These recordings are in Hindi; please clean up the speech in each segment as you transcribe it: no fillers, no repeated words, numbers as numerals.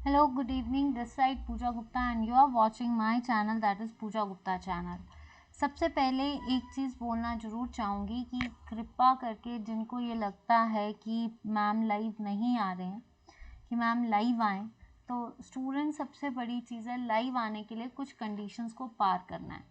Hello, good evening. This side Pooja Gupta and you are watching my channel that is Pooja Gupta channel. सबसे पहले एक चीज़ बोलना ज़रूर चाहूँगी कि कृपा करके जिनको ये लगता है कि मैम लाइव नहीं आ रहे हैं, कि मैम लाइव आएँ, तो स्टूडेंट सबसे बड़ी चीज़ है लाइव आने के लिए कुछ कंडीशंस को पार करना है।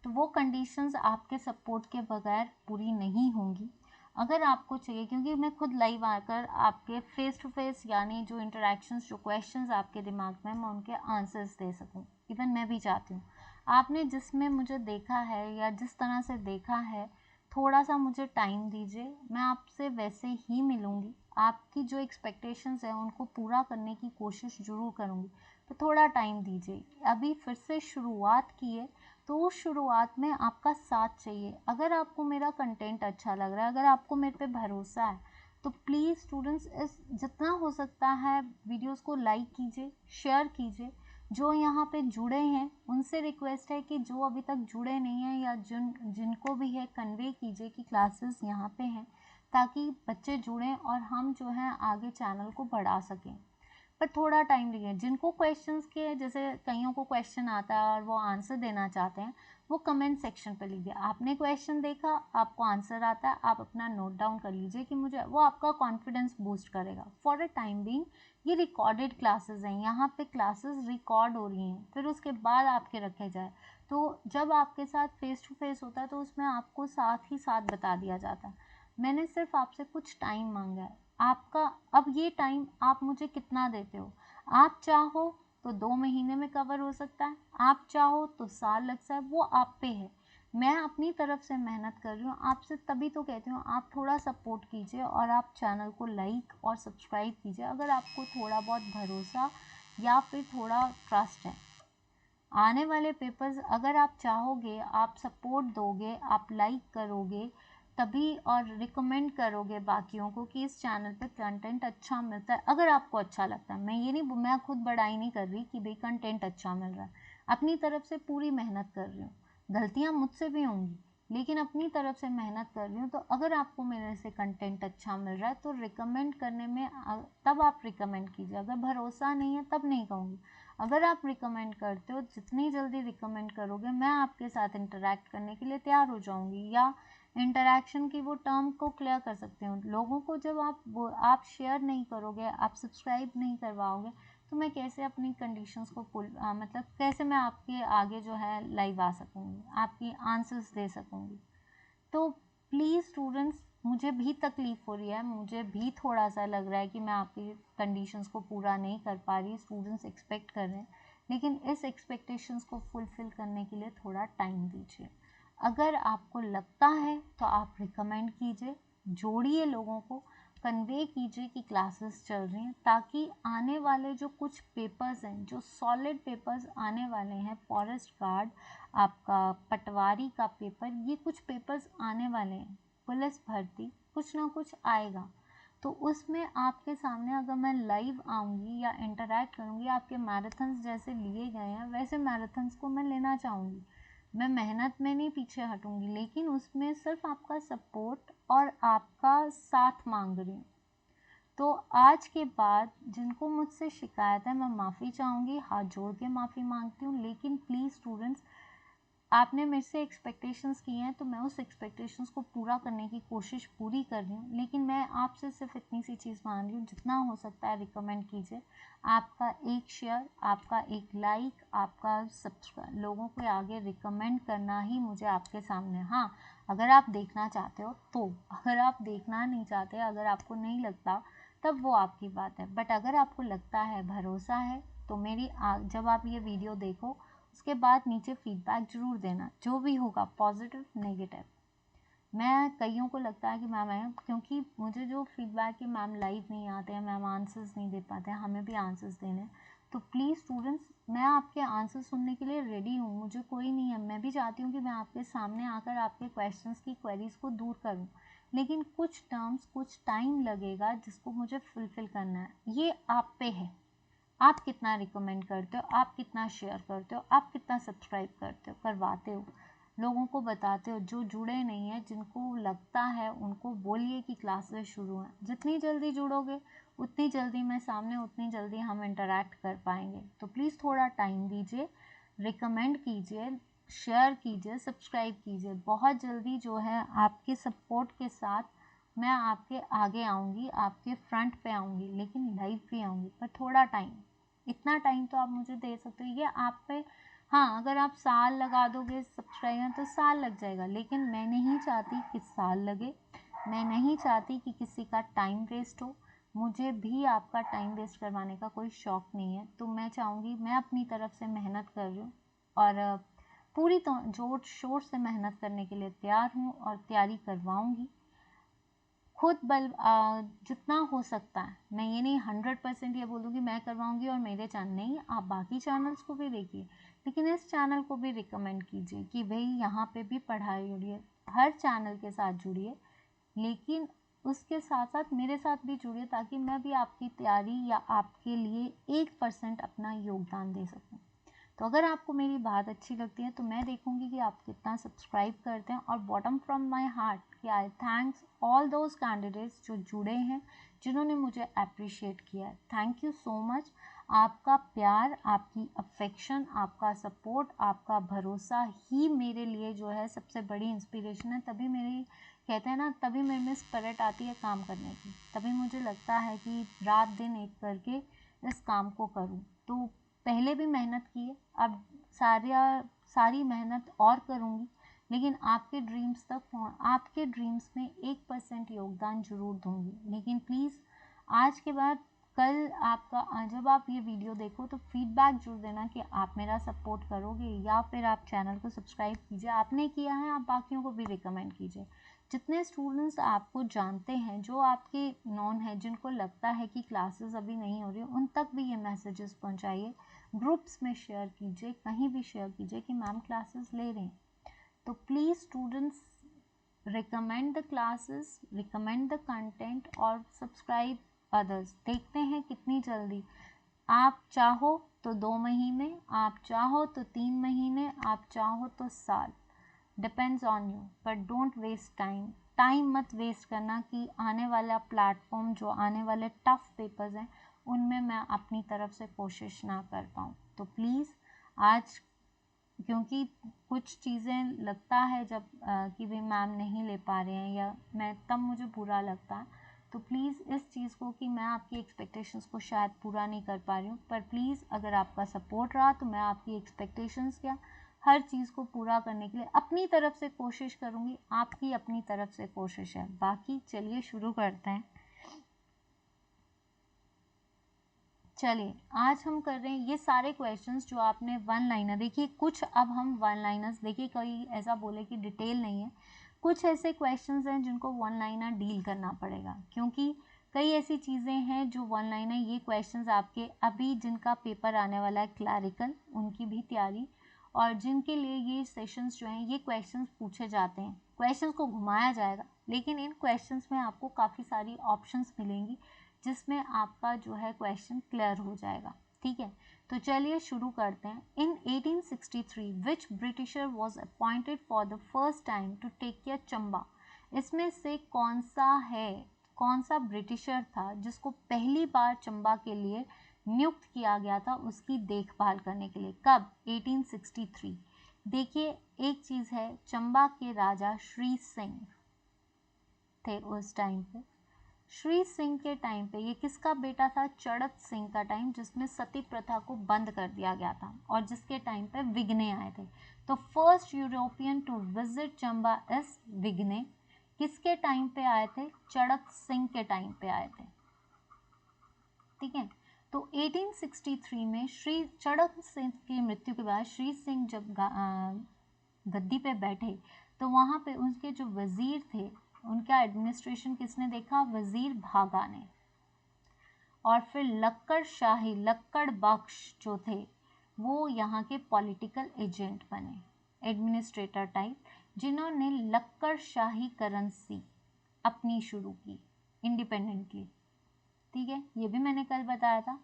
तो वो कंडीशंस आपके सपोर्ट के बगैर पूरी नहीं होंगी। अगर आपको चाहिए, क्योंकि मैं खुद लाइव आकर आपके फेस टू फेस यानी जो इंटरेक्शंस, जो क्वेश्चंस आपके दिमाग में, मैं उनके आंसर्स दे सकूं। इवन मैं भी चाहती हूँ आपने जिसमें मुझे देखा है या जिस तरह से देखा है, थोड़ा सा मुझे टाइम दीजिए, मैं आपसे वैसे ही मिलूँगी। आपकी जो एक्सपेक्टेशंस हैं उनको पूरा करने की कोशिश ज़रूर करूँगी, तो थोड़ा टाइम दीजिए। अभी फिर से शुरुआत की है, तो उस शुरुआत में आपका साथ चाहिए। अगर आपको मेरा कंटेंट अच्छा लग रहा है, अगर आपको मेरे पे भरोसा है, तो प्लीज़ स्टूडेंट्स इस जितना हो सकता है वीडियोस को लाइक कीजिए, शेयर कीजिए। जो यहाँ पे जुड़े हैं उनसे रिक्वेस्ट है कि जो अभी तक जुड़े नहीं हैं या जिनको भी है कन्वे कीजिए कि क्लासेस यहाँ पे हैं, ताकि बच्चे जुड़ें और हम जो है आगे चैनल को बढ़ा सकें। पर थोड़ा टाइम लीजिए। जिनको क्वेश्चंस के, जैसे कईयों को क्वेश्चन आता है और वो आंसर देना चाहते हैं, वो कमेंट सेक्शन पे लीजिए। आपने क्वेश्चन देखा, आपको आंसर आता है, आप अपना नोट डाउन कर लीजिए कि मुझे, वो आपका कॉन्फिडेंस बूस्ट करेगा। फॉर अ टाइम बीइंग ये रिकॉर्डेड क्लासेस हैं, यहाँ पे क्लासेस रिकॉर्ड हो रही हैं, फिर उसके बाद आपके रखे जाए। तो जब आपके साथ फेस टू फेस होता है तो उसमें आपको साथ ही साथ बता दिया जाता है। मैंने सिर्फ आपसे कुछ टाइम मांगा है आपका। अब ये टाइम आप मुझे कितना देते हो? आप चाहो तो 2 महीने में कवर हो सकता है, आप चाहो तो साल लग सकता है, वो आप पे है। मैं अपनी तरफ से मेहनत कर रही हूँ आपसे, तभी तो कहती हूँ आप थोड़ा सपोर्ट कीजिए और आप चैनल को लाइक और सब्सक्राइब कीजिए, अगर आपको थोड़ा बहुत भरोसा या फिर थोड़ा ट्रस्ट है। आने वाले पेपर्स अगर आप चाहोगे, आप सपोर्ट दोगे, आप लाइक करोगे तभी, और रिकमेंड करोगे बाकियों को कि इस चैनल पे कंटेंट अच्छा मिलता है, अगर आपको अच्छा लगता है। मैं ये नहीं, मैं खुद बड़ाई नहीं कर रही कि भाई कंटेंट अच्छा मिल रहा है, अपनी तरफ से पूरी मेहनत कर रही हूँ। गलतियाँ मुझसे भी होंगी, लेकिन अपनी तरफ से मेहनत कर रही हूँ। तो अगर आपको मेरे से कंटेंट अच्छा मिल रहा है तो रिकमेंड करने में तब आप रिकमेंड कीजिए। अगर भरोसा नहीं है तब नहीं कहूँगी। अगर आप रिकमेंड करते हो, जितनी जल्दी रिकमेंड करोगे मैं आपके साथ इंटरेक्ट करने के लिए तैयार हो जाऊंगी, या इंटरेक्शन की वो टर्म को क्लियर कर सकती हूँ। लोगों को जब आप शेयर नहीं करोगे, आप सब्सक्राइब नहीं करवाओगे, तो मैं कैसे अपनी कंडीशंस को मतलब कैसे मैं आपके आगे जो है लाइव आ सकूँगी, आपकी आंसर्स दे सकूँगी। तो प्लीज़ स्टूडेंट्स, मुझे भी तकलीफ़ हो रही है, मुझे भी थोड़ा सा लग रहा है कि मैं आपकी कंडीशंस को पूरा नहीं कर पा रही, स्टूडेंट्स एक्सपेक्ट कर रहे हैं, लेकिन इस एक्सपेक्टेशंस को फुलफ़िल करने के लिए थोड़ा टाइम दीजिए। अगर आपको लगता है तो आप रिकमेंड कीजिए, जोड़िए लोगों को, कन्वे कीजिए कि क्लासेस चल रही हैं, ताकि आने वाले जो कुछ पेपर्स हैं, जो सॉलिड पेपर्स आने वाले हैं, फॉरेस्ट गार्ड, आपका पटवारी का पेपर, ये कुछ पेपर्स आने वाले हैं, पुलिस भर्ती, कुछ ना कुछ आएगा। तो उसमें आपके सामने अगर मैं लाइव आऊँगी या इंटरेक्ट करूँगी, आपके मैराथन्स जैसे लिए गए हैं वैसे मैराथन्स को मैं लेना चाहूँगी। मैं मेहनत में नहीं पीछे हटूँगी, लेकिन उसमें सिर्फ आपका सपोर्ट और आपका साथ मांग रही हूँ। तो आज के बाद जिनको मुझसे शिकायत है, मैं माफ़ी चाहूँगी, हाथ जोड़ के माफ़ी मांगती हूँ, लेकिन प्लीज़ स्टूडेंट्स, आपने मेरे से एक्सपेक्टेशंस की हैं तो मैं उस एक्सपेक्टेशंस को पूरा करने की कोशिश पूरी कर रही हूँ, लेकिन मैं आपसे सिर्फ इतनी सी चीज़ मान रही हूँ, जितना हो सकता है रिकमेंड कीजिए। आपका एक शेयर, आपका एक लाइक, आपका सब्सक्राइब, लोगों को आगे रिकमेंड करना ही मुझे आपके सामने। हाँ, अगर आप देखना चाहते हो तो, अगर आप देखना नहीं चाहते, अगर आपको नहीं लगता, तब वो आपकी बात है। बट अगर आपको लगता है, भरोसा है, तो जब आप ये वीडियो देखो उसके बाद नीचे फीडबैक ज़रूर देना, जो भी होगा, पॉजिटिव नेगेटिव। मैं, कईयों को लगता है कि मैम है, क्योंकि मुझे जो फीडबैक है, मैम लाइव नहीं आते हैं, मैम आंसर्स नहीं दे पाते हैं, हमें भी आंसर्स देने हैं। तो प्लीज़ स्टूडेंट्स, मैं आपके आंसर सुनने के लिए रेडी हूँ, मुझे कोई नहीं है, मैं भी चाहती हूँ कि मैं आपके सामने आकर आपके क्वेश्चंस की क्वेरीज को दूर करूँ, लेकिन कुछ टर्म्स, कुछ टाइम लगेगा जिसको मुझे फुलफ़िल करना है। ये आप पे है, आप कितना रिकमेंड करते हो, आप कितना शेयर करते हो, आप कितना सब्सक्राइब करते हो, करवाते हो। लोगों को बताते हो। जो जुड़े नहीं हैं, जिनको लगता है, उनको बोलिए कि क्लासेस शुरू हैं। जितनी जल्दी जुड़ोगे उतनी जल्दी मैं सामने, उतनी जल्दी हम इंटरेक्ट कर पाएंगे। तो प्लीज़ थोड़ा टाइम दीजिए, रिकमेंड कीजिए, शेयर कीजिए, सब्सक्राइब कीजिए। बहुत जल्दी जो है आपके सपोर्ट के साथ मैं आपके आगे आऊँगी, आपके फ्रंट पे आऊँगी, लेकिन लाइव भी आऊँगी, पर थोड़ा टाइम, इतना टाइम तो आप मुझे दे सकते हो। ये आप पे, हाँ, अगर आप साल लगा दोगे सब्सक्राइबर तो साल लग जाएगा, लेकिन मैं नहीं चाहती कि साल लगे, मैं नहीं चाहती कि किसी का टाइम वेस्ट हो। मुझे भी आपका टाइम वेस्ट करवाने का कोई शौक़ नहीं है। तो मैं चाहूँगी, मैं अपनी तरफ से मेहनत कर रही हूँ और पूरी तो जोर शोर से मेहनत करने के लिए तैयार हूँ और तैयारी करवाऊँगी खुद जितना हो सकता है। मैं ये नहीं 100% ये बोलूँगी मैं करवाऊँगी और मेरे चैनल नहीं, आप बाकी चैनल्स को भी देखिए, लेकिन इस चैनल को भी रिकमेंड कीजिए कि भाई यहाँ पे भी पढ़ाई जुड़िए। हर चैनल के साथ जुड़िए, लेकिन उसके साथ साथ मेरे साथ भी जुड़िए, ताकि मैं भी आपकी तैयारी या आपके लिए 1% अपना योगदान दे सकूँ। तो अगर आपको मेरी बात अच्छी लगती है तो मैं देखूंगी कि आप कितना सब्सक्राइब करते हैं। और बॉटम फ्रॉम माय हार्ट कि I thanks all those candidates जो जुड़े हैं, जिन्होंने मुझे अप्रिशिएट किया है। Thank you so much. आपका प्यार, आपकी अफेक्शन, आपका सपोर्ट, आपका भरोसा ही मेरे लिए जो है सबसे बड़ी इंस्पिरेशन है। तभी मेरी, कहते हैं ना, तभी मेरे में स्पिरिट आती है काम करने की। तभी मुझे लगता है कि रात दिन एक करके इस काम को करूं। तो पहले भी मेहनत की है, अब सारी मेहनत और करूँगी, लेकिन आपके ड्रीम्स तक, आपके ड्रीम्स में 1% योगदान ज़रूर दूँगी। लेकिन प्लीज़ आज के बाद कल आपका, जब आप ये वीडियो देखो तो फीडबैक जरूर देना कि आप मेरा सपोर्ट करोगे, या फिर आप चैनल को सब्सक्राइब कीजिए। आपने किया है, आप बाकियों को भी रिकमेंड कीजिए। जितने स्टूडेंट्स आपको जानते हैं, जो आपके नॉन है, जिनको लगता है कि क्लासेस अभी नहीं हो रही, उन तक भी ये मैसेजेस पहुंचाइए। ग्रुप्स में शेयर कीजिए, कहीं भी शेयर कीजिए कि मैम क्लासेस ले रहे हैं। तो please students, recommend the classes, recommend the content और सब्सक्राइब अदर्स। देखते हैं कितनी जल्दी, आप चाहो तो 2 महीने, आप चाहो तो 3 महीने, आप चाहो तो साल, depends on you. But don't waste time. Time मत वेस्ट करना कि आने वाला प्लेटफॉर्म, जो आने वाले टफ पेपर्स हैं, उनमें मैं अपनी तरफ से कोशिश ना कर पाऊँ। तो प्लीज़ आज, क्योंकि कुछ चीज़ें लगता है जब कि भाई मैम नहीं ले पा रहे हैं, या मैं, तब मुझे बुरा लगता है। तो प्लीज़ इस चीज़ को, कि मैं आपकी एक्सपेक्टेशंस को शायद पूरा नहीं कर पा रही हूँ, पर प्लीज़ अगर आपका सपोर्ट रहा तो मैं आपकी एक्सपेक्टेशंस क्या, हर चीज़ को पूरा करने के लिए अपनी तरफ से कोशिश करूँगी। आपकी अपनी तरफ से कोशिश है। बाकी चलिए शुरू करते हैं। चलिए आज हम कर रहे हैं ये सारे क्वेश्चंस जो आपने वन लाइनर, देखिए कुछ, अब हम वन लाइनर्स, देखिए कोई ऐसा बोले कि डिटेल नहीं है, कुछ ऐसे क्वेश्चंस हैं जिनको वन लाइनर डील करना पड़ेगा, क्योंकि कई ऐसी चीज़ें हैं जो वन लाइनर, ये क्वेश्चंस आपके अभी जिनका पेपर आने वाला है क्लैरिकल, उनकी भी तैयारी, और जिनके लिए ये सेशंस जो हैं, ये क्वेश्चंस पूछे जाते हैं, क्वेश्चंस को घुमाया जाएगा, लेकिन इन क्वेश्चंस में आपको काफ़ी सारी ऑप्शंस मिलेंगी, जिसमें आपका जो है क्वेश्चन क्लियर हो जाएगा। ठीक है, तो चलिए शुरू करते हैं। इन 1863 which Britisher was appointed for the first time to take care Chamba. इसमें से कौन सा ब्रिटिशर था जिसको पहली बार चंबा के लिए नियुक्त किया गया था उसकी देखभाल करने के लिए? कब? 1863। देखिए एक चीज़ है, चंबा के राजा श्री सिंह थे उस टाइम पे। श्री सिंह के टाइम पे, ये किसका बेटा था? चड़क सिंह का टाइम, जिसमें सती प्रथा को बंद कर दिया गया था, और जिसके टाइम पे विघ्ने आए थे। तो first European to visit Chamba is Vigne. किसके टाइम पे आए थे? चड़क सिंह के टाइम पे आए थे। ठीक है, तो 1863 में श्री चड़क सिंह की मृत्यु के बाद श्री सिंह जब गद्दी पे बैठे, तो वहाँ पे उनके जो वजीर थे, उनका एडमिनिस्ट्रेशन किसने देखा? वजीर भागा ने। और फिर लक्कड़ शाही, लक्कड़ बख्श जो थे, वो यहाँ के पॉलिटिकल एजेंट बने, एडमिनिस्ट्रेटर टाइप, जिन्होंने लक्कड़ शाही करेंसी अपनी शुरू की इंडिपेंडेंटली। ठीक है, ये भी मैंने कल बताया था।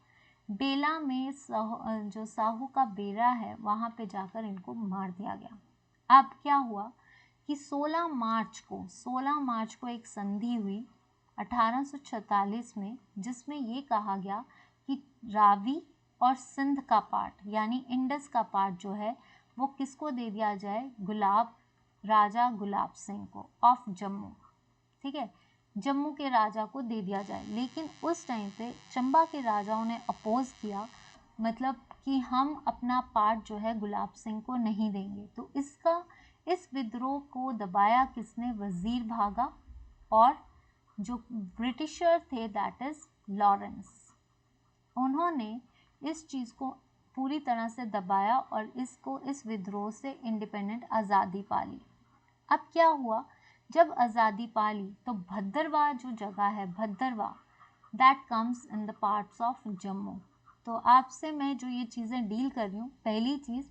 बेला में जो साहू का बेरा है, वहाँ पे जाकर इनको मार दिया गया। अब क्या हुआ कि 16 मार्च को एक संधि हुई 1846 में, जिसमें ये कहा गया कि रावी और सिंध का पार्ट यानी इंडस का पार्ट जो है वो किसको दे दिया जाए, राजा गुलाब सिंह को ऑफ जम्मू, ठीक है, जम्मू के राजा को दे दिया जाए। लेकिन उस टाइम पे चंबा के राजाओं ने अपोज किया, मतलब कि हम अपना पार्ट जो है गुलाब सिंह को नहीं देंगे। तो इस विद्रोह को दबाया किसने, वजीर भागा और जो ब्रिटिशर थे दैट इज लॉरेंस, उन्होंने इस चीज़ को पूरी तरह से दबाया और इस विद्रोह से इंडिपेंडेंट आज़ादी पाली। अब क्या हुआ, जब आज़ादी पाली तो भद्रवाह जो जगह है, Bhadrawah that comes in the parts of Jammu. तो आपसे मैं जो ये चीज़ें डील कर रही हूँ, पहली चीज़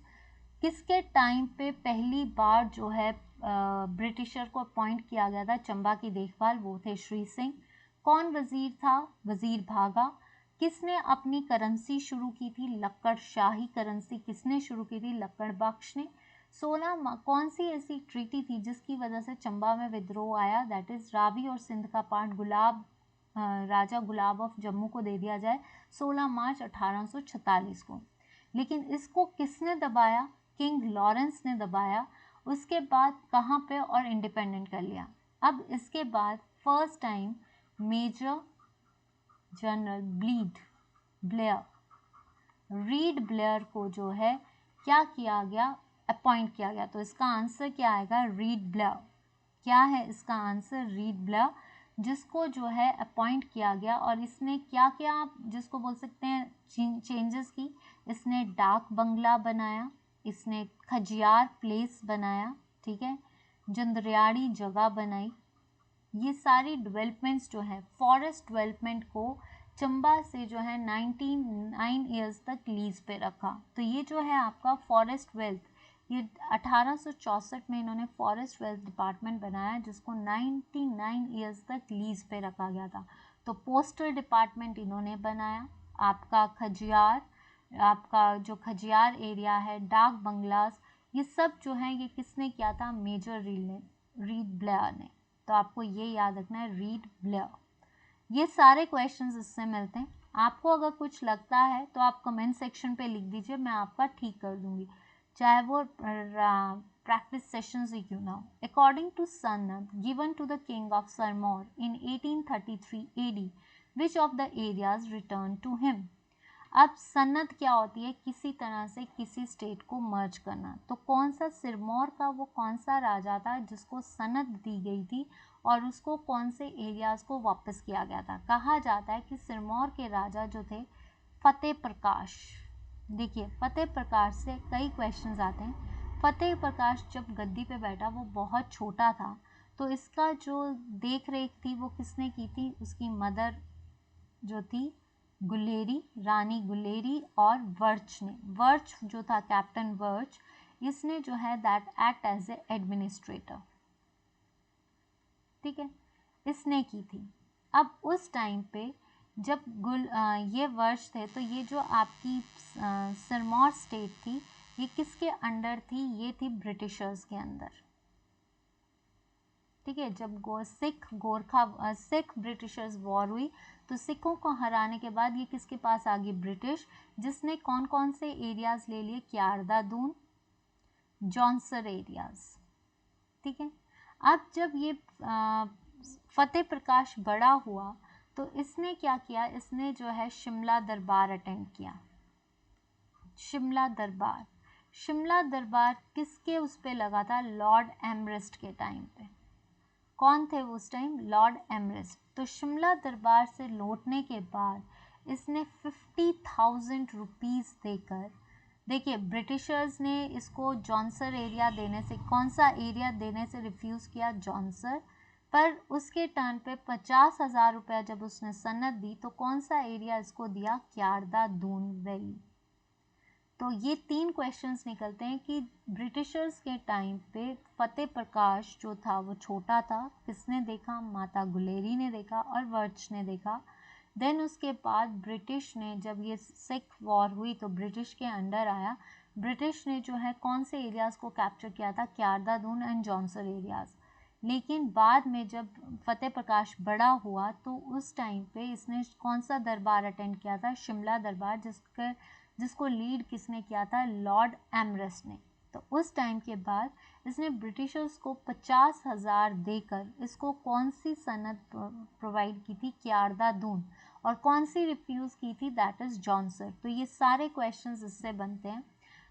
किसके टाइम पे पहली बार जो है ब्रिटिशर को अपॉइंट किया गया था चंबा की देखभाल, वो थे श्री सिंह। कौन वजीर था, वजीर भागा। किसने अपनी करेंसी शुरू की थी, लक्कड़ शाही करेंसी किसने शुरू की थी, लक्कड़ बख्श ने। कौन सी ऐसी ट्रीटी थी जिसकी वजह से चंबा में विद्रोह आया, दैट इज रावी और सिंध का part Raja gulab of Jammu को दे दिया जाए 16 मार्च 1846 को। लेकिन इसको किसने दबाया, किंग लॉरेंस ने दबाया। उसके बाद कहाँ पे और इंडिपेंडेंट कर लिया। अब इसके बाद first time major general Reid Blair को जो है क्या किया गया, अपॉइंट किया गया। तो इसका आंसर क्या आएगा, रीड ब्लेयर। क्या है इसका आंसर, रीड ब्लेयर, जिसको जो है अपॉइंट किया गया। और इसने क्या क्या आप जिसको बोल सकते हैं चेंजेस की, इसने डाक बंगला बनाया, इसने खजियार प्लेस बनाया, ठीक है, जंदरियाड़ी जगह बनाई। ये सारी डेवलपमेंट्स जो है, फॉरेस्ट डेवलपमेंट को चंबा से जो है 99 ईयर्स तक लीज पे रखा। तो ये जो है आपका फॉरेस्ट वेल्थ, ये 1864 में इन्होंने फॉरेस्ट वेल्थ डिपार्टमेंट बनाया, जिसको 99 ईयर्स तक लीज पे रखा गया था। तो पोस्टल डिपार्टमेंट इन्होंने बनाया, आपका जो खजियार एरिया है, डाक बंगलास, ये सब जो है ये किसने किया था, मेजर रीड ब्लेयर ने। तो आपको ये याद रखना है, रीड ब्लेयर। ये सारे क्वेश्चंस इससे मिलते हैं। आपको अगर कुछ लगता है तो आप कमेंट सेक्शन पे लिख दीजिए, मैं आपका ठीक कर दूंगी, चाहे वो प्रैक्टिस सेशंस ही क्यों ना हो। अकॉर्डिंग टू सन्नद given to the king of Sirmaur in 1833 AD, which of the areas return to him. अब सन्नत क्या होती है, किसी तरह से किसी स्टेट को मर्ज करना। तो कौन सा सिरमौर का वो कौन सा राजा था जिसको सनद दी गई थी और उसको कौन से एरियाज को वापस किया गया था। कहा जाता है कि सिरमौर के राजा जो थे फतेह प्रकाश। देखिए फतेह प्रकाश से कई क्वेश्चंस आते हैं। फतेह प्रकाश जब गद्दी पे बैठा वो बहुत छोटा था, तो इसका जो देख रेख थी वो किसने की थी, उसकी मदर जो थी गुलेरी, रानी गुलेरी और वर्च जो था कैप्टन वर्च, इसने जो है that act as a administrator, ठीक है, इसने की थी। अब उस टाइम पे जब ये वर्ष थे, तो ये जो आपकी सिरमौर स्टेट थी ये किसके अंडर थी, ये थी ब्रिटिशर्स के अंदर, ठीक है। जब सिख ब्रिटिशर्स वॉर हुई तो सिखों को हराने के बाद ये किसके पास आ गई, ब्रिटिश, जिसने कौन कौन से एरियाज ले लिए, क्यारदा दून, जॉनसर एरियाज, ठीक है। अब जब ये फतेह प्रकाश बड़ा हुआ तो इसने क्या किया, इसने जो है शिमला दरबार अटेंड किया। शिमला दरबार किसके उस पे लगा था, लॉर्ड एमरेस्ट के टाइम पे। कौन थे उस टाइम, लॉर्ड एमरेस्ट। तो शिमला दरबार से लौटने के बाद इसने 50,000 रुपीज़ देकर, देखिए ब्रिटिशर्स ने इसको जॉनसर एरिया देने से, कौन सा एरिया देने से रिफ्यूज़ किया, जॉनसर, पर उसके टर्न पे 50,000 रुपया जब उसने सनद दी तो कौन सा एरिया इसको दिया, क्यारदा दून वैली। तो ये 3 क्वेश्चंस निकलते हैं कि ब्रिटिशर्स के टाइम पे फतेह प्रकाश जो था वो छोटा था, किसने देखा, माता गुलेरी ने देखा और वर्च ने देखा। देन उसके बाद ब्रिटिश ने, जब ये सिख वॉर हुई तो ब्रिटिश के अंडर आया, ब्रिटिश ने जो है कौन से एरियाज़ को कैप्चर किया था, क्यारदा दून एंड जौनसर एरियाज़। लेकिन बाद में जब फतेह प्रकाश बड़ा हुआ तो उस टाइम पे इसने कौन सा दरबार अटेंड किया था, शिमला दरबार, जिसको लीड किसने किया था, लॉर्ड एमरेस्ट ने। तो उस टाइम के बाद इसने ब्रिटिशर्स को 50,000 देकर इसको कौन सी सनद प्रोवाइड की थी, क्यारदा दून, और कौन सी रिफ्यूज़ की थी, दैट इज़ जौनसर। तो ये सारे क्वेश्चंस इससे बनते हैं।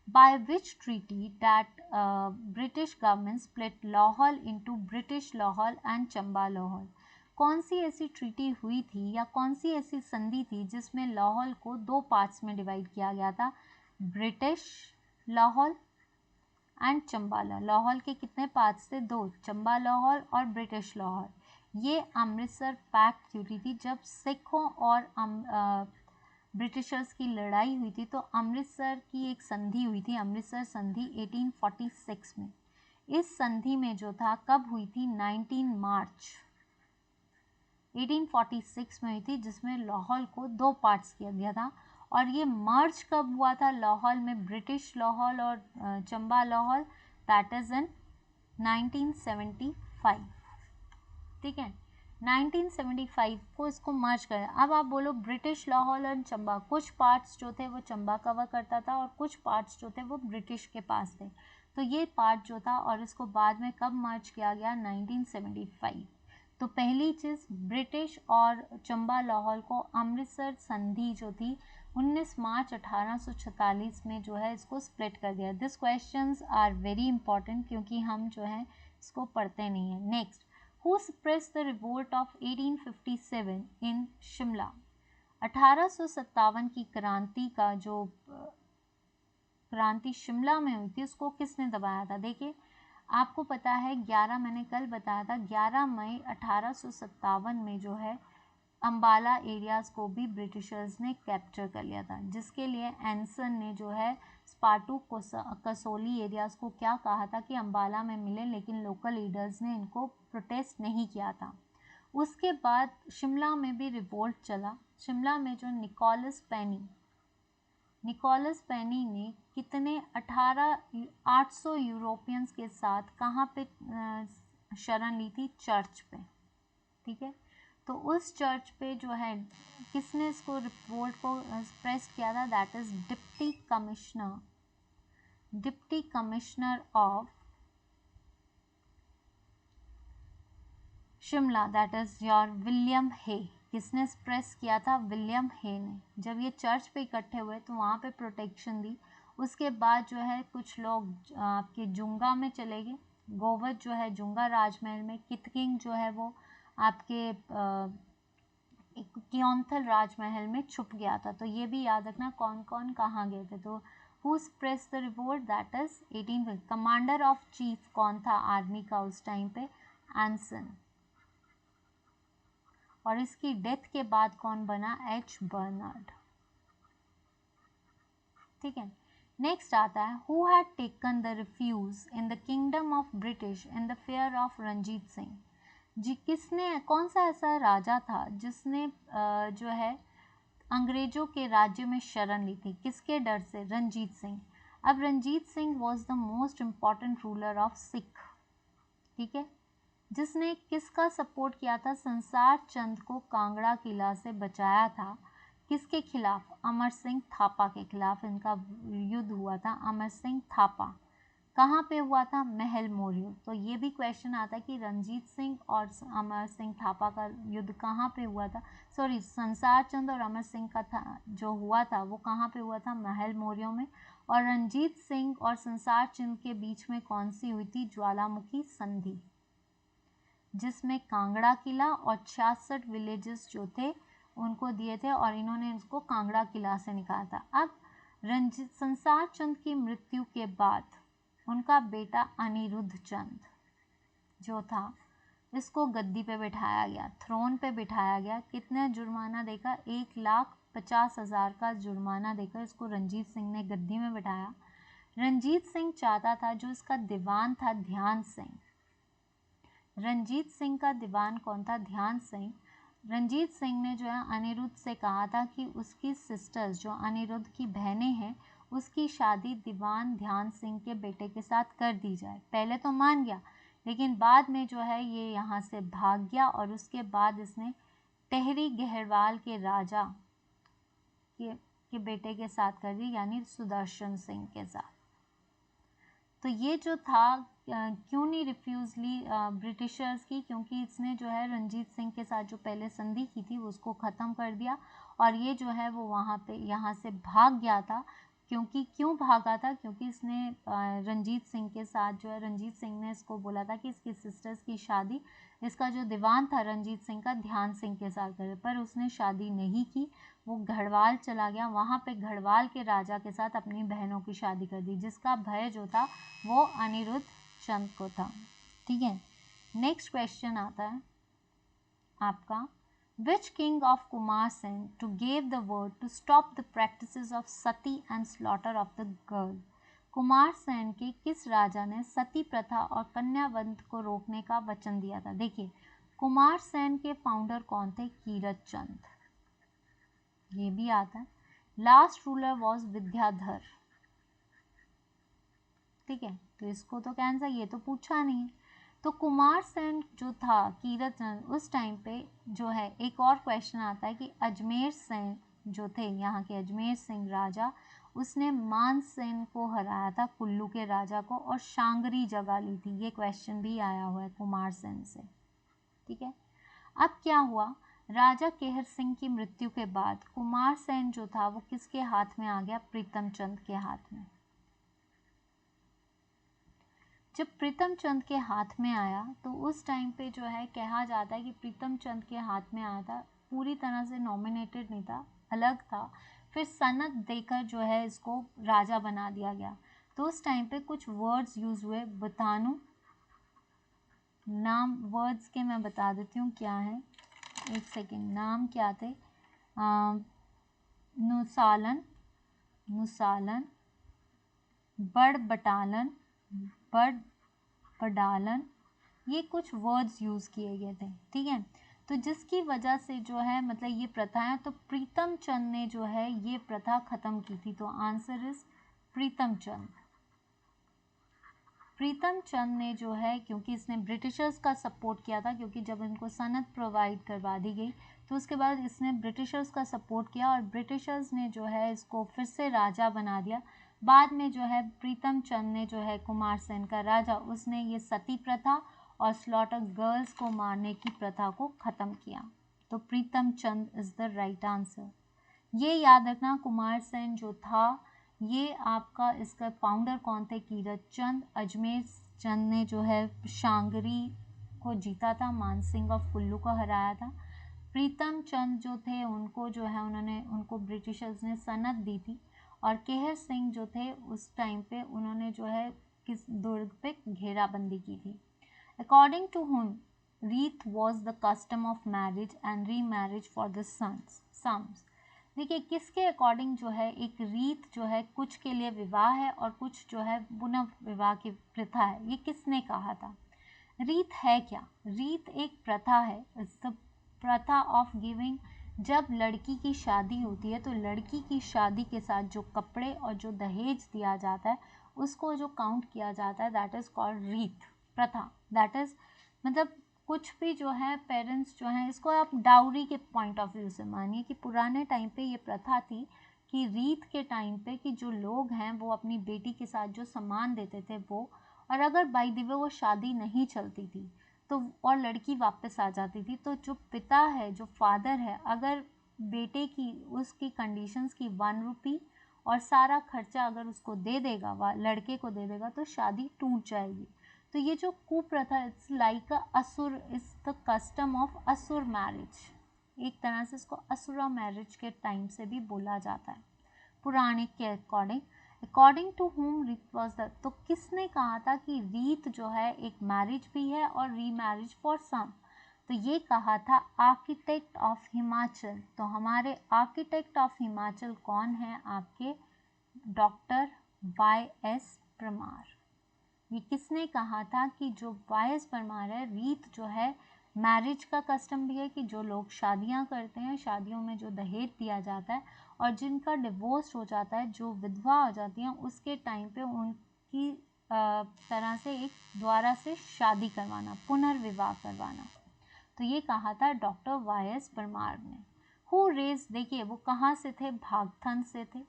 By which treaty that British government split Lahaul into British Lahaul and Chamba Lahaul? कौन सी ऐसी ट्रीटी हुई थी या कौन सी ऐसी संधि थी जिसमें लाहौल को दो पार्ट्स में डिवाइड किया गया था, ब्रिटिश लाहौल एंड चंबा लाहौल। लाहौल के कितने पार्ट्स थे, दो, चंबा लाहौल और ब्रिटिश लाहौल। ये अमृतसर पैक्ट हुई थी जब सिखों और ब्रिटिशर्स की लड़ाई हुई थी। तो अमृतसर की एक संधि हुई थी, अमृतसर संधि 1846 में। इस संधि में जो था कब हुई थी, 19 मार्च 1846 में हुई थी, जिसमें लाहौल को दो पार्ट्स किया गया था। और ये मर्ज कब हुआ था लाहौल में, ब्रिटिश लाहौल और Chamba Lahaul, that is in 1975। ठीक है, 1975 को इसको मर्ज करें। अब आप बोलो ब्रिटिश लाहौल और चंबा, कुछ पार्ट्स जो थे वो चंबा कवर करता था और कुछ पार्ट्स जो थे वो ब्रिटिश के पास थे। तो ये पार्ट जो था, और इसको बाद में कब मर्ज किया गया, 1975। तो पहली चीज़, ब्रिटिश और चंबा लाहौल को अमृतसर संधि जो थी 19 मार्च 1846 में जो है इसको स्प्लिट कर दिया। This questions are very important क्योंकि हम जो है इसको पढ़ते नहीं हैं। Next, who suppressed the revolt of 1857 in Shimla? 1857 की क्रांति का जो क्रांति शिमला में हुई थी उसको किसने दबाया था? देखिए आपको पता है 11, मैंने कल बताया था 11 मई 1857 में जो है अम्बाला एरियाज़ को भी ब्रिटिशर्स ने कैप्चर कर लिया था, जिसके लिए एंसन ने जो है स्पाटू कसोली एरियाज़ को क्या कहा था कि अम्बाला में मिले, लेकिन लोकल लीडर्स ने इनको प्रोटेस्ट नहीं किया था। उसके बाद शिमला में भी रिवोल्ट चला। शिमला में जो निकोलस पेनी ने कितने 800 यूरोपियंस के साथ कहाँ पे शरण ली थी, चर्च पे। ठीक है, तो उस चर्च पे जो है किसने इसको रिवोल्ट को प्रेस किया था, that is deputy commissioner of Shimla, that is your William Hay. किसने प्रेस किया था, विलियम हे ने। जब ये चर्च पे इकट्ठे हुए तो वहाँ पे प्रोटेक्शन दी। उसके बाद जो है कुछ लोग आपके जुंगा में चले गए, गोवध जो है जुंगा राजमहल में, कितकिंग जो है वो आपके क्योंथल राजमहल में छुप गया था। तो ये भी याद रखना कौन कौन कहाँ गए थे। तो who press the revolt, that is 1850। Commander of chief कौन था आर्मी का उस टाइम पे, एंसन। और इसकी डेथ के बाद कौन बना, एच बर्नार्ड। ठीक है, नेक्स्ट आता है who had taken the refuge in the kingdom of British in the fair of Ranjit Singh? जी, किसने, कौन सा ऐसा राजा था जिसने जो है अंग्रेजों के राज्य में शरण ली थी, किसके डर से, रंजीत सिंह। अब Ranjit Singh was the most important ruler of Sikh. ठीक है, जिसने किसका सपोर्ट किया था, संसार चंद को कांगड़ा किला से बचाया था। किसके खिलाफ, अमर सिंह थापा के खिलाफ इनका युद्ध हुआ था। अमर सिंह थापा कहाँ पे हुआ था, महल मौर्य। तो ये भी क्वेश्चन आता है कि रंजीत सिंह और अमर सिंह थापा का युद्ध कहाँ पे हुआ था, सॉरी संसार चंद और अमर सिंह का था जो हुआ था वो कहाँ पे हुआ था, महल मौर्य में। और रंजीत सिंह और संसार चंद के बीच में कौन सी हुई थी, ज्वालामुखी संधि, जिसमें कांगड़ा किला और 66 विलेजेस जो थे उनको दिए थे और इन्होंने इसको कांगड़ा किला से निकाला था। अब रंजीत संसार चंद की मृत्यु के बाद उनका बेटा अनिरुद्ध चंद जो था इसको गद्दी पे बिठाया गया, थ्रोन पे बिठाया गया। कितना जुर्माना देकर, 1,50,000 का जुर्माना देकर इसको रंजीत सिंह ने गद्दी में बिठाया। रंजीत सिंह चाहता था, जो इसका दीवान था ध्यान सिंह, रंजीत सिंह का दीवान कौन था, ध्यान सिंह। रंजीत सिंह ने जो है अनिरुद्ध से कहा था कि उसकी सिस्टर्स जो अनिरुद्ध की बहनें हैं उसकी शादी दीवान ध्यान सिंह के बेटे के साथ कर दी जाए। पहले तो मान गया, लेकिन बाद में जो है ये यहाँ से भाग गया और उसके बाद इसने टेहरी गहरवाल के राजा के बेटे के साथ कर दी, यानी सुदर्शन सिंह के साथ। तो ये जो था क्यों नहीं रिफ्यूज ली ब्रिटिशर्स की, क्योंकि इसने जो है रंजीत सिंह के साथ जो पहले संधि की थी उसको ख़त्म कर दिया और ये जो है वो वहाँ पे यहाँ से भाग गया था। क्यों भागा था? क्योंकि इसने रंजीत सिंह के साथ जो है, रंजीत सिंह ने इसको बोला था कि इसकी सिस्टर्स की शादी, इसका जो दीवान था रंजीत सिंह का, ध्यान सिंह के साथ करे, पर उसने शादी नहीं की। वो गढ़वाल चला गया, वहाँ पे गढ़वाल के राजा के साथ अपनी बहनों की शादी कर दी, जिसका भय जो था वो अनिरुद्ध चंद को था। ठीक है, नेक्स्ट क्वेश्चन आता है आपका, Which king of Kumar Sen to gave the word to stop the practices of sati and slaughter of the girl? Kumar Sen के किस राजा ने सती प्रथा और कन्यावध को रोकने का वचन दिया था? देखिए, कुमार सेन के फाउंडर कौन थे? कीरत चंद, ये भी आता है। Last ruler was Vidyadhar. ठीक है, तो इसको तो कैंसर, ये तो पूछा नहीं है। तो कुमार सेन जो था, कीरत चंद, उस टाइम पे जो है एक और क्वेश्चन आता है कि अजमेर सेन जो थे, यहाँ के अजमेर सिंह राजा, उसने मान सेन को हराया था, कुल्लू के राजा को, और शांगरी जगह ली थी। ये क्वेश्चन भी आया हुआ है कुमार सेन से। ठीक है, अब क्या हुआ, राजा केहर सिंह की मृत्यु के बाद कुमार सेन जो था वो किसके हाथ में आ गया? प्रीतम चंद के हाथ में। जब प्रीतम चंद के हाथ में आया तो उस टाइम पे जो है कहा जाता है कि प्रीतम चंद के हाथ में आया था, पूरी तरह से नॉमिनेटेड नहीं था, अलग था, फिर सनद देकर जो है इसको राजा बना दिया गया। तो उस टाइम पे कुछ वर्ड्स यूज हुए, बतानू नाम, वर्ड्स के मैं बता देती हूँ क्या है, एक सेकेंड। नाम क्या थे? नुसालन, नुसालन, बड़ बटालन, बड़ बडालन, ये कुछ वर्ड्स यूज़ किए गए थे। ठीक है, तो जिसकी वजह से जो है मतलब ये प्रथाएं, तो प्रीतम चंद ने जो है ये प्रथा ख़त्म की थी। तो आंसर इज प्रीतम चंद। प्रीतम चंद ने जो है, क्योंकि इसने ब्रिटिशर्स का सपोर्ट किया था, क्योंकि जब इनको सनद प्रोवाइड करवा दी गई तो उसके बाद इसने ब्रिटिशर्स का सपोर्ट किया और ब्रिटिशर्स ने जो है इसको फिर से राजा बना दिया। बाद में जो है प्रीतम चंद ने जो है, कुमार सेन का राजा, उसने ये सती प्रथा और स्लॉटर गर्ल्स को मारने की प्रथा को ख़त्म किया। तो प्रीतम चंद इज़ द राइट आंसर। ये याद रखना, कुमार सेन जो था ये आपका, इसका फाउंडर कौन थे? कीरत चंद। अजमेर चंद ने जो है शांगरी को जीता था, मानसिंह ऑफ कुल्लू को हराया था। प्रीतम चंद जो थे उनको जो है उनको ब्रिटिशर्स ने सनद दी थी, और केहर सिंह जो थे उस टाइम पे उन्होंने जो है किस दुर्ग पे घेराबंदी की थी। अकॉर्डिंग टू हुम रीत was the custom of marriage and re marriage for the sons. देखिए, किसके अकॉर्डिंग जो है एक रीत जो है, कुछ के लिए विवाह है और कुछ जो है पुनः विवाह की प्रथा है, ये किसने कहा था? रीत है क्या? रीत एक प्रथा है, इट्स द प्रथा ऑफ गिविंग। जब लड़की की शादी होती है तो लड़की की शादी के साथ जो कपड़े और जो दहेज दिया जाता है उसको जो काउंट किया जाता है, दैट इज़ कॉल्ड रीत, प्रथा। दैट इज़ मतलब कुछ भी जो है पेरेंट्स जो हैं, इसको आप डाउरी के पॉइंट ऑफ व्यू से मानिए कि पुराने टाइम पे ये प्रथा थी कि रीत के टाइम पे कि जो लोग हैं वो अपनी बेटी के साथ जो सामान देते थे वो, और अगर बाय द वे वो शादी नहीं चलती थी तो और लड़की वापस आ जाती थी, तो जो पिता है, जो फादर है, अगर बेटे की उसकी कंडीशंस की 1 रुपी और सारा खर्चा अगर उसको दे देगा, लड़के को दे देगा, तो शादी टूट जाएगी। तो ये जो कुप्रथा, इट्स लाइक अ असुर, इज द कस्टम ऑफ असुर मैरिज। एक तरह से इसको असुरा मैरिज के टाइम से भी बोला जाता है पुराने के अकॉर्डिंग। अकॉर्डिंग टू हुम रीत वॉज द, तो किसने कहा था कि रीत जो है एक मैरिज भी है और री मैरिज फॉर सम? तो ये कहा था आर्किटेक्ट ऑफ हिमाचल। तो हमारे आर्किटेक्ट ऑफ हिमाचल कौन है? आपके डॉक्टर YS परमार। ये किसने कहा था कि जो YS परमार है, रीत जो है मैरिज का कस्टम भी है कि जो लोग शादियां करते हैं, शादियों में जो दहेज दिया जाता है और जिनका डिवोर्स हो जाता है, जो विधवा हो जाती हैं, उसके टाइम पे उनकी तरह से एक द्वारा से शादी करवाना, पुनर्विवाह करवाना। तो ये कहा था डॉक्टर वाई.एस. परमार ने। हु रेज, देखिए वो कहाँ से थे, भागथन से थे,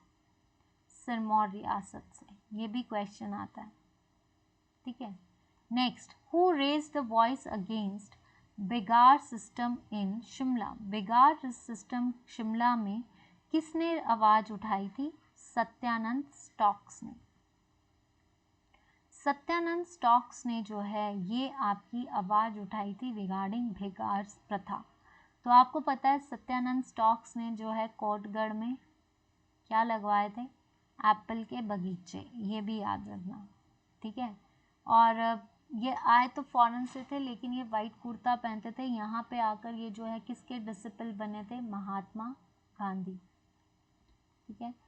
सिरमौर रियासत से, ये भी क्वेश्चन आता है, ठीक है। Next, who raise the voice against begar system in Shimla, begar system Shimla में किसने आवाज उठाई थी, सत्यानंद स्टॉक्स ने। सत्यानंद स्टॉक्स ने जो है ये आपकी आवाज उठाई थी रिगार्डिंग बेगार प्रथा। तो आपको पता है सत्यानंद स्टॉक्स ने जो है कोटगढ़ में क्या लगवाए थे, एप्पल के बगीचे, ये भी याद रखना, ठीक है। और ये आए तो फॉरेन से थे, लेकिन ये वाइट कुर्ता पहनते थे। यहाँ पे आकर ये जो है किसके डिसिपल बने थे, महात्मा गांधी, ठीक है।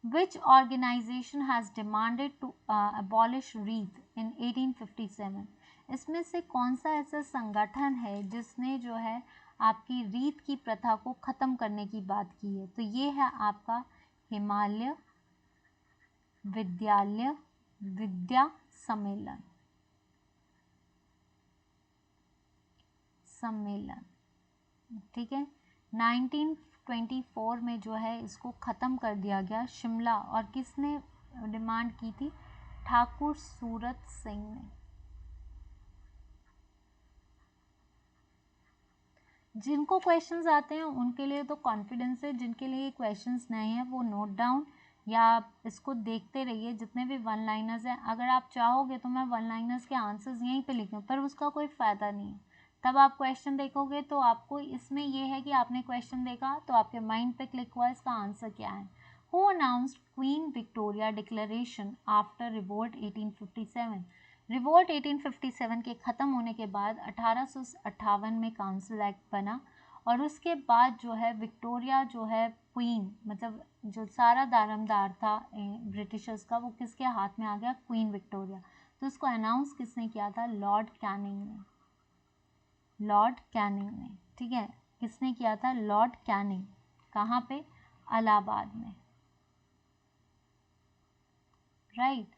Which organization has demanded to abolish wreath in 1857? इसमें से कौन सा ऐसा संगठन है जिसने जो है आपकी रीत की प्रथा को ख़त्म करने की बात की है, तो ये है आपका हिमालय विद्या सम्मेलन, ठीक है। 1924 में जो है इसको ख़त्म कर दिया गया शिमला, और किसने डिमांड की थी, ठाकुर सूरत सिंह ने। जिनको क्वेश्चंस आते हैं उनके लिए तो कॉन्फिडेंस है, जिनके लिए क्वेश्चंस नहीं है वो नोट डाउन या इसको देखते रहिए। जितने भी वन लाइनर्स हैं, अगर आप चाहोगे तो मैं वन लाइनर्स के आंसर्स यहीं पे लिखूँ, पर उसका कोई फ़ायदा नहीं है। तब आप क्वेश्चन देखोगे तो आपको इसमें ये है कि आपने क्वेश्चन देखा तो आपके माइंड पे क्लिक हुआ इसका आंसर क्या है। Who announced queen Victoria declaration after revolt 1857? Revolt 1857 के ख़त्म होने के बाद 1858 में काउंसिल एक्ट बना, और उसके बाद जो है विक्टोरिया जो है क्वीन, मतलब जो सारा दारोमदार था ब्रिटिशर्स का, वो किसके हाथ में आ गया, क्वीन विक्टोरिया। तो इसको अनाउंस किसने किया था, लॉर्ड कैनिंग ने, लॉर्ड कैनिंग ने, ठीक है। किसने किया था, लॉर्ड कैनिंग। कहाँ पे, इलाहाबाद में, right.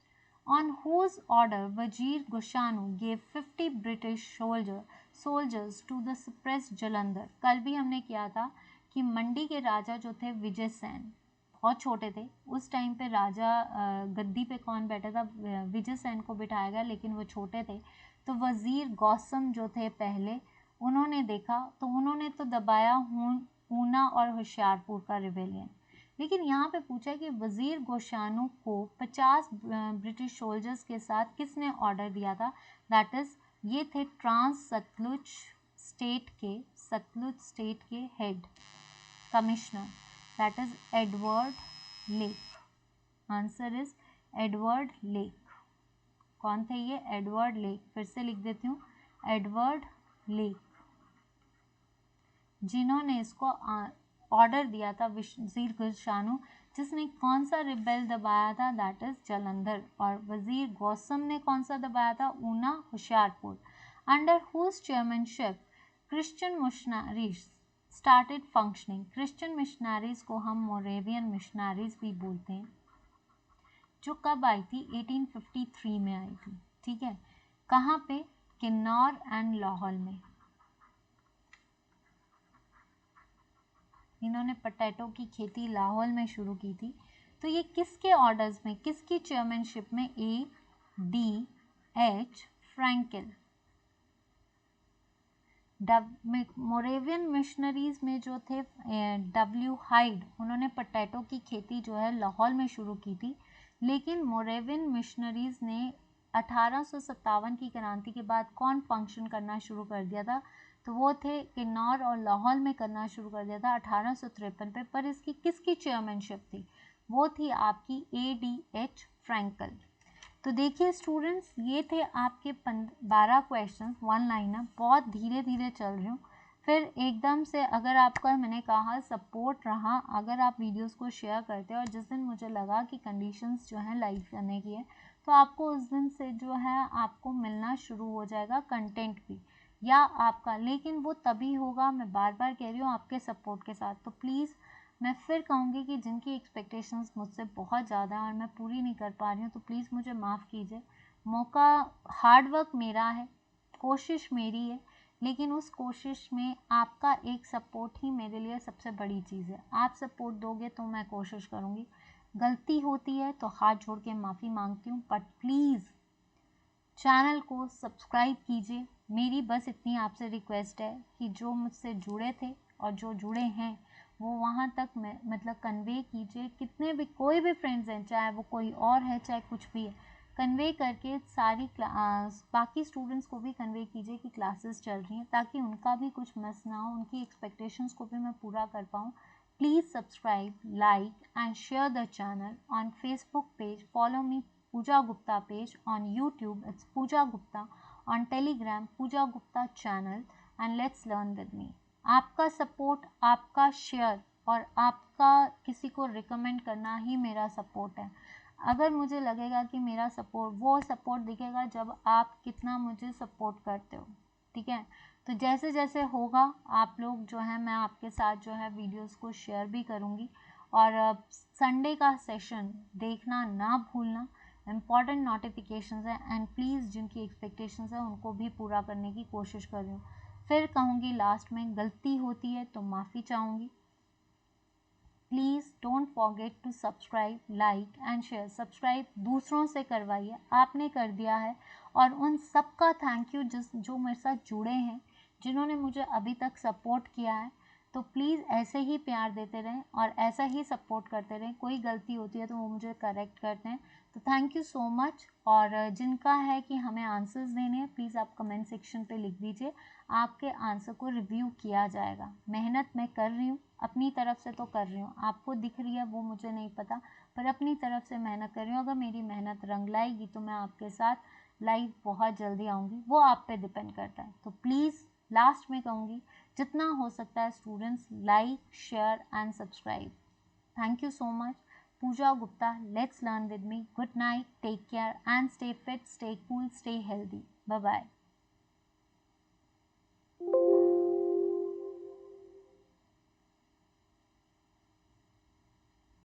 On whose order Wazir Goshanu gave 50 British soldiers to the suppressed Jalandhar? कल भी हमने किया था कि मंडी के राजा जो थे विजय सेन, बहुत छोटे थे उस टाइम पे, राजा गद्दी पे कौन बैठा था, विजय सेन को बिठाया गया, लेकिन वो छोटे थे। तो वज़ीर गौसम जो थे पहले, उन्होंने देखा तो उन्होंने तो दबाया ऊना और होशियारपुर का रिबेलियन। लेकिन यहाँ पे पूछा है कि वज़ीर गोशानु को 50 ब्रिटिश सोल्जर्स के साथ किसने ऑर्डर दिया था, दैट इज़ ये थे ट्रांस सतलुज स्टेट के head commissioner, that is Edward lake. Answer is Edward lake. कौन थे ये, एडवर्ड लेक। फिर से लिख देती हूँ, एडवर्ड लेक, जिन्होंने इसको ऑर्डर दिया था वज़ीर गोशानु, जिसने कौन सा रिबेल दबाया था, दैट इज जालंधर। और वज़ीर गौसम ने कौन सा दबाया था, Una Hoshiarpur. Under whose chairmanship Christian missionaries started functioning? Christian missionaries को हम मोरेवियन मिशनरीज भी बोलते हैं, जो कब आई थी, 1853 में आई थी, ठीक है। कहाँ पे, किन्नौर एंड लाहौर में। इन्होंने पोटैटो की खेती लाहौर में शुरू की थी। तो ये किसके ऑर्डर्स में, किसकी चेयरमैनशिप में, A.D.H. फ्रैंकल। मोरेवियन मिशनरीज में जो थे W. हाइड, उन्होंने पोटैटो की खेती जो है लाहौर में शुरू की थी। लेकिन मोरेवियन मिशनरीज ने 1857 की क्रांति के बाद कौन फंक्शन करना शुरू कर दिया था, तो वो थे किन्नौर और लाहौर में करना शुरू कर दिया था 1853 पे। पर इसकी किसकी चेयरमैनशिप थी, वो थी आपकी A.D.H. फ्रैंकल। तो देखिए स्टूडेंट्स, ये थे आपके 12 क्वेश्चन वन लाइनर। बहुत धीरे धीरे चल रही हूँ, फिर एकदम से अगर आपका, मैंने कहा, सपोर्ट रहा, अगर आप वीडियोस को शेयर करते हो, और जिस दिन मुझे लगा कि कंडीशंस जो हैं लाइव करने की है, तो आपको उस दिन से जो है आपको मिलना शुरू हो जाएगा कंटेंट भी, या आपका, लेकिन वो तभी होगा, मैं बार बार कह रही हूँ, आपके सपोर्ट के साथ। तो प्लीज़ मैं फिर कहूँगी कि जिनकी एक्सपेक्टेशंस मुझसे बहुत ज़्यादा हैं और मैं पूरी नहीं कर पा रही हूँ, तो प्लीज़ मुझे माफ़ कीजिए। मौका, हार्ड वर्क मेरा है, कोशिश मेरी है, लेकिन उस कोशिश में आपका एक सपोर्ट ही मेरे लिए सबसे बड़ी चीज़ है। आप सपोर्ट दोगे तो मैं कोशिश करूँगी। गलती होती है तो हाथ जोड़ के माफ़ी मांगती हूँ, बट प्लीज़ चैनल को सब्सक्राइब कीजिए। मेरी बस इतनी आपसे रिक्वेस्ट है कि जो मुझसे जुड़े थे और जो जुड़े हैं वो वहाँ तक मतलब कन्वे कीजिए। कितने भी कोई भी फ्रेंड्स हैं, चाहे वो कोई और है चाहे कुछ भी है, कन्वे करके सारी बाकी स्टूडेंट्स को भी कन्वे कीजिए कि क्लासेस चल रही हैं, ताकि उनका भी कुछ मिस ना हो, उनकी एक्सपेक्टेशंस को भी मैं पूरा कर पाऊँ। Please subscribe, like and share the channel on Facebook page. Follow me Pooja Gupta page on YouTube. It's Pooja Gupta. On Telegram Pooja Gupta channel, and let's learn with me. आपका सपोर्ट, आपका शेयर और आपका किसी को रिकमेंड करना ही मेरा सपोर्ट है। अगर मुझे लगेगा कि मेरा सपोर्ट, वो सपोर्ट दिखेगा जब आप कितना मुझे सपोर्ट करते हो, ठीक है। तो जैसे जैसे होगा आप लोग जो है, मैं आपके साथ जो है वीडियोस को शेयर भी करूँगी। और संडे का सेशन देखना ना भूलना, इम्पॉर्टेंट नोटिफिकेशंस है, एंड प्लीज़ जिनकी एक्सपेक्टेशंस है उनको भी पूरा करने की कोशिश कर रही हूँ। फिर कहूँगी लास्ट में, गलती होती है तो माफ़ी चाहूँगी। Please don't forget to subscribe, like and share. Subscribe दूसरों से करवाइए, आपने कर दिया है, और उन सब का थैंक यू जो मेरे साथ जुड़े हैं, जिन्होंने मुझे अभी तक सपोर्ट किया है। तो प्लीज़ ऐसे ही प्यार देते रहें और ऐसा ही सपोर्ट करते रहें। कोई गलती होती है तो वो मुझे करेक्ट करते हैं। तो थैंक यू सो मच। और जिनका है कि हमें आंसर्स देने हैं, प्लीज़ आप कमेंट सेक्शन पे लिख दीजिए, आपके आंसर को रिव्यू किया जाएगा। मेहनत मैं कर रही हूँ, अपनी तरफ से तो कर रही हूँ, आपको दिख रही है वो मुझे नहीं पता, पर अपनी तरफ से मेहनत कर रही हूँ। अगर मेरी मेहनत रंग लाएगी तो मैं आपके साथ लाइव बहुत जल्दी आऊँगी, वो आप पे डिपेंड करता है। तो प्लीज़ लास्ट में कहूँगी, जितना हो सकता है students, like, share and subscribe. Thank you so much. Pooja Gupta, let's learn with me. Good night, take care and stay fit, stay cool, stay healthy. Bye bye.